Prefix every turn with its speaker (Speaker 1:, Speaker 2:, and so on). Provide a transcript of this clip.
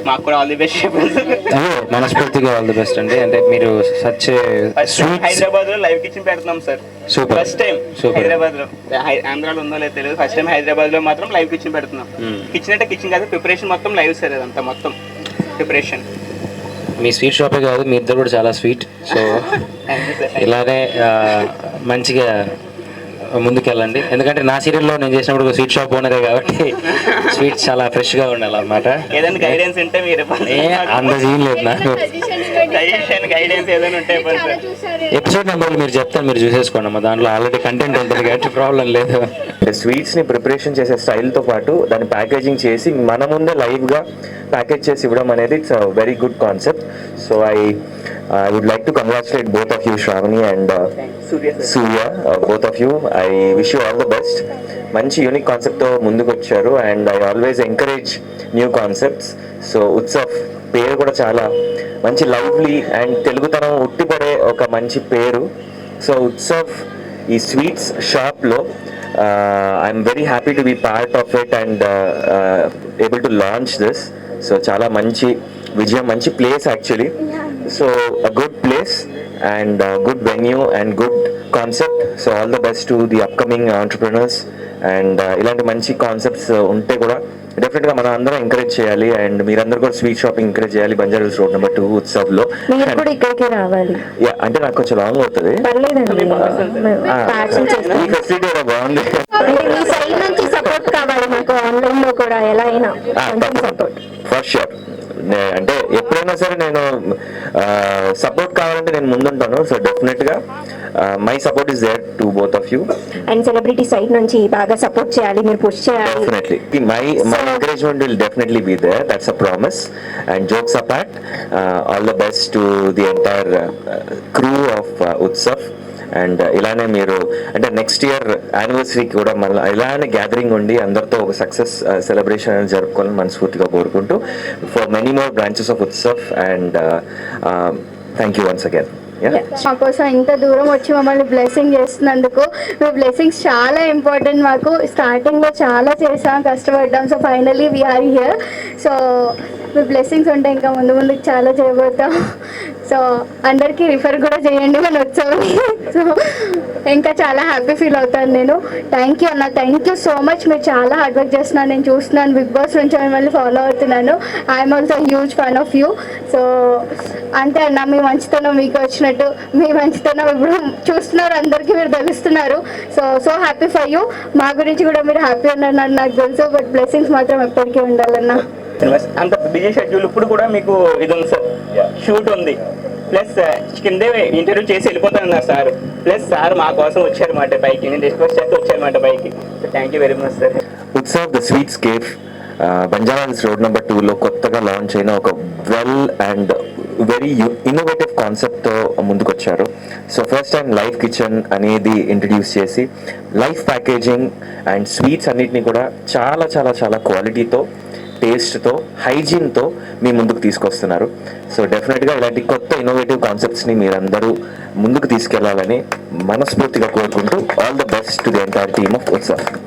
Speaker 1: మాకు కూడా all the best చెప్పండి.
Speaker 2: అదే మనస్ఫూర్తిగా ఆల్ ది బెస్ట్ అండి. అంటే మీరు సచ్
Speaker 1: హైదరాబాద్ లో లైవ్ కిచెన్ పెడుతున్నాం sir.
Speaker 2: Super.
Speaker 1: First time Hyderabad లో, ఆంధ్రాలో ఉందో లేదో తెలియదు, ఫస్ట్ టైం హైదరాబాద్ లో మాత్రం లైవ్ కిచెన్ పెడుతున్నాం. కిచెన్ అంటే కిచెన్ కాదు, ప్రిపరేషన్ మొత్తం లైవ్ సార్. అదంతా మొత్తం ప్రిపరేషన్.
Speaker 2: మీ స్వీట్ షాపే కాదు, మీ ఇద్దరు కూడా చాలా స్వీట్. సో ఇలానే మంచిగా ముందుకెళ్ళండి. ఎందుకంటే నా సీరియల్లో నేను చేసినప్పుడు స్వీట్ షాప్ ఓనరే కాబట్టి స్వీట్స్ చాలా ఫ్రెష్గా ఉండాలన్నమాట.
Speaker 1: ఏదైనా గైడెన్స్ ఉంటే మీరు
Speaker 2: అంత సీన్ లేదు నాకు.
Speaker 1: గైడెన్స్ ఏదైనా ఉంటే
Speaker 2: ఎపిసోడ్ నెంబర్లు మీరు చెప్తాను, మీరు చూసేసుకోండి అమ్మా. దాంట్లో ఆల్రెడీ కంటెంట్ ఉంటుంది కాబట్టి ప్రాబ్లం లేదు.
Speaker 3: స్వీట్స్ని ప్రిపరేషన్ చేసే స్టైల్తో పాటు దాన్ని ప్యాకేజింగ్ చేసి మన ముందే లైవ్గా ప్యాకేజ్ చేసి ఇవ్వడం అనేది it's a very good concept. So I would like to congratulate both of you, Shravani and Surya, both of you. I wish you all the best. మంచి యూనిక్ కాన్సెప్ట్తో ముందుకు వచ్చారు and I always encourage new concepts. So Utsav పేరు కూడా చాలా మంచి lovely and తెలుగుతనం ఉట్టిపడే ఒక మంచి పేరు. సో ఉత్సవ్ ఈ స్వీట్స్ షాప్లో I'm very happy to be part of it and able to launch this. So చాలా మంచి విజయం, మంచి place actually. So a good place and good venue and good concept. So all the best to the upcoming entrepreneurs. And ఇలాంటి మంచి concepts ఉంటే కూడా డెఫినెట్గా మనం అందరం ఎంకరేజ్ చేయాలి. అండ్ మీరందరూ కూడా స్వీట్ షాపింగ్ ఎంకరేజ్ చేయాలి. Banjara Hills road number 2 ఉత్సవ్లో. యా, అంటే నాకు కొంచెం లాంగ్ అవుతుంది. ఈ ఫెసిలిటీ కూడా బాగుంది. For sure. అంటే ఎప్పుడైనా సరే నేను సపోర్ట్ కావాలంటే నేను ముందుంటాను. సో డెఫినెట్గా my support is there to both of you.
Speaker 4: And celebrity side నుంచి బాగా సపోర్ట్ చేయాలి, మీరు పుష్ చేయాలి.
Speaker 3: Definitely my encouragement will definitely be there. That's a promise. And jokes apart, all the best to the entire crew of Utsav. And ఇలానే మీరు అంటే next year యానివర్సరీకి కూడా మళ్ళీ ఇలానే గ్యాదరింగ్ ఉండి అందరితో ఒక సక్సెస్ సెలబ్రేషన్ అనేది జరుపుకోవాలని మనస్ఫూర్తిగా కోరుకుంటూ for many more branches of Utsav. And thank you once again.
Speaker 5: మా కోసం ఇంత దూరం వచ్చి మమ్మల్ని బ్లెస్సింగ్ చేస్తున్నందుకు, మీ బ్లెస్సింగ్స్ చాలా ఇంపార్టెంట్. మాకు స్టార్టింగ్లో చాలా చేసాం, కష్టపడ్డాం. So finally we are here. So మీ బ్లెస్సింగ్స్ ఉంటే ఇంకా ముందు ముందుకు చాలా చేయబోతాం. సో అందరికీ రిఫర్ కూడా చేయండి మన ఉత్సవాన్ని. సో ఇంకా చాలా హ్యాపీ ఫీల్ అవుతాను నేను. థ్యాంక్ యూ అన్న, థ్యాంక్ యూ సో మచ్. మీరు చాలా హార్డ్ వర్క్ చేస్తున్నాను, నేను చూస్తున్నాను. బిగ్ బాస్ నుంచి మిమ్మల్ని ఫాలో అవుతున్నాను. I'm also huge fan of you. So అంతే అన్న, మీ మంచితనం మీకు వచ్చినట్టు, మీ మంచితనం ఇప్పుడు చూస్తున్నారు, అందరికీ మీరు తెలుస్తున్నారు. So so happy for you. మా గురించి కూడా మీరు హ్యాపీ ఉన్నారు నాకు తెలుసు. బట్ బ్లెస్సింగ్స్ మాత్రం ఎప్పటికీ ఉండాలన్నా.
Speaker 1: అంత బిజీ షెడ్యూల్ ఇప్పుడు కూడా మీకు ఇది ఉంది సార్, షూట్ ఉంది, ప్లస్ కిందే ఇంటర్వ్యూ చేసి వెళ్ళిపోతాను సార్. ప్లస్ సార్ మా కోసం వచ్చారన్నమాట పైకి, నేను రిక్వెస్ట్ చేస్తే వచ్చారన్నమాట పైకి. So thank you very much sir.
Speaker 3: Utsav the sweets cafe Banjara Hills road number 2లో కొత్తగా లాంచ్ అయిన ఒక వెల్ అండ్ వెరీ ఇన్నోవేటివ్ కాన్సెప్ట్తో ముందుకొచ్చారు. So first time live kitchen అనేది ఇంట్రడ్యూస్ చేసి లైవ్ ప్యాకేజింగ్ అండ్ స్వీట్స్ అన్నిటిని కూడా చాలా చాలా చాలా క్వాలిటీతో, టేస్ట్తో, హైజీన్తో మీ ముందుకు తీసుకొస్తున్నారు. సో డెఫినెట్గా ఇలాంటి కొత్త ఇన్నోవేటివ్ కాన్సెప్ట్స్ని మీరందరూ ముందుకు తీసుకెళ్లాలని మనస్ఫూర్తిగా కోరుకుంటూ all the best to the entire team of Utsav.